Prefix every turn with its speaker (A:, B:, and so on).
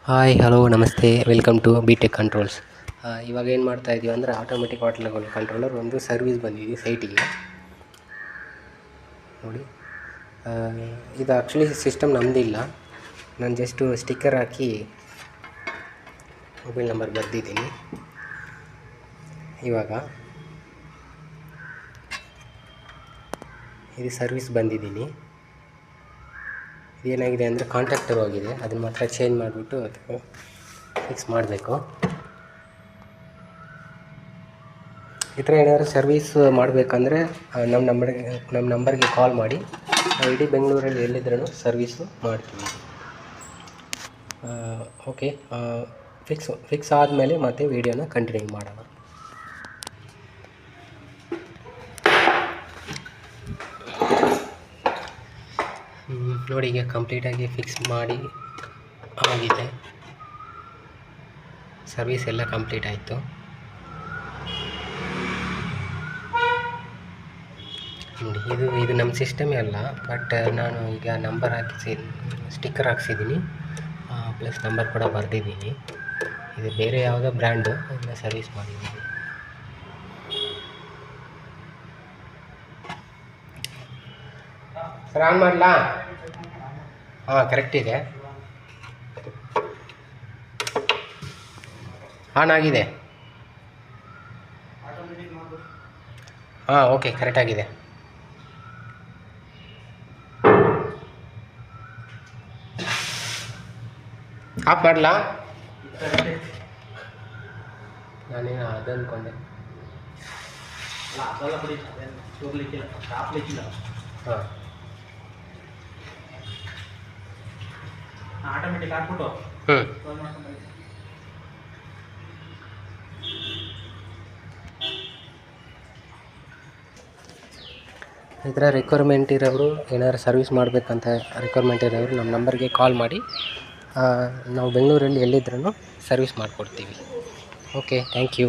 A: Hi hello ನಮಸ್ತೆ welcome to B tech controls. ಇವಾಗ ಏನು ಮಾಡ್ತಾ ಇದ್ದೀವಿ ಅಂದರೆ ಆಟೋಮೆಟಿಕ್ ವಾಟರ್ ಲೆವೆಲ್ ಕಂಟ್ರೋಲರ್ ಒಂದು ಸರ್ವಿಸ್ ಬಂದಿದೆ ಸೈಟಿಗೆ ನೋಡಿ. ಇದು ಆ್ಯಕ್ಚುಲಿ ಸಿಸ್ಟಮ್ ನಮ್ಮದಿಲ್ಲ, ನಾನು ಜಸ್ಟು ಸ್ಟಿಕ್ಕರ್ ಹಾಕಿ ಮೊಬೈಲ್ ನಂಬರ್ ಬರೆದಿದ್ದೀನಿ. ಇವಾಗ ಇದು ಸರ್ವಿಸ್ ಬಂದಿದ್ದೀನಿ. ಏನಾಗಿದೆ ಅಂದರೆ ಕಾಂಟ್ಯಾಕ್ಟರ್ ಹೋಗಿದೆ, ಅದನ್ನು ಮಾತ್ರ ಚೇಂಜ್ ಮಾಡಿಬಿಟ್ಟು ಅದಕ್ಕೆ ಫಿಕ್ಸ್ ಮಾಡಬೇಕು. ಈ ಥರ ಏನಾದರೂ ಸರ್ವೀಸ್ ಮಾಡಬೇಕಂದ್ರೆ ನಮ್ಮ ನಂಬರ್ಗೆ ಕಾಲ್ ಮಾಡಿ, ನಾವು ಇಡೀ ಬೆಂಗಳೂರಲ್ಲಿ ಎಲ್ಲಿದ್ರೂ ಸರ್ವೀಸು ಮಾಡ್ತೀವಿ. ಓಕೆ, ಫಿಕ್ಸ್ ಆದಮೇಲೆ ಮತ್ತೆ ವೀಡಿಯೋನ ಕಂಟಿನ್ಯೂ ಮಾಡೋಣ. ನೋಡಿ, ಈಗ ಕಂಪ್ಲೀಟಾಗಿ ಫಿಕ್ಸ್ ಮಾಡಿ ಆಗಿದೆ, ಸರ್ವಿಸ್ ಎಲ್ಲ ಕಂಪ್ಲೀಟ್ ಆಯಿತು. ಇದು ನಮ್ಮ ಸಿಸ್ಟಮೇ ಅಲ್ಲ, ಬಟ್ ನಾನು ಈಗ ನಂಬರ್ ಸ್ಟಿಕ್ಕರ್ ಹಾಕ್ಸಿದ್ದೀನಿ, ಪ್ಲಸ್ ನಂಬರ್ ಕೂಡ ಬರೆದಿದ್ದೀನಿ. ಇದು ಬೇರೆ ಯಾವುದೋ ಬ್ರ್ಯಾಂಡು, ಅದನ್ನ ಸರ್ವಿಸ್ ಮಾಡಿದ್ದೀನಿ. ಸರ್ ಆನ್ ಮಾಡಲಾ? ಹಾಂ, ಕರೆಕ್ಟ್ ಇದೆ, ಆನ್ ಆಗಿದೆ. ಹಾಂ, ಓಕೆ, ಕರೆಕ್ಟಾಗಿದೆ. ಆಫ್ ಮಾಡಲಾ? ನಾನೇನು ಅದು ಅಂದ್ಕೊಂಡೆ. ಹಾಂ,
B: ಆಟೋಮೆಟಿಕ್ ಹಾಕ್ಬಿಟ್ಟು
A: ಈ ಥರ ರಿಕ್ವೈರ್ಮೆಂಟ್ ಇರೋರು, ಏನಾದ್ರು ಸರ್ವಿಸ್ ಮಾಡಬೇಕಂತ ರಿಕ್ವೈರ್ಮೆಂಟ್ ಇರೋರು ನಮ್ಮ ನಂಬರ್ಗೆ ಕಾಲ್ ಮಾಡಿ, ನಾವು ಬೆಂಗಳೂರಲ್ಲಿ ಎಲ್ಲಿದ್ರೂ ಸರ್ವಿಸ್ ಮಾಡಿಕೊಡ್ತೀವಿ. Okay, thank you.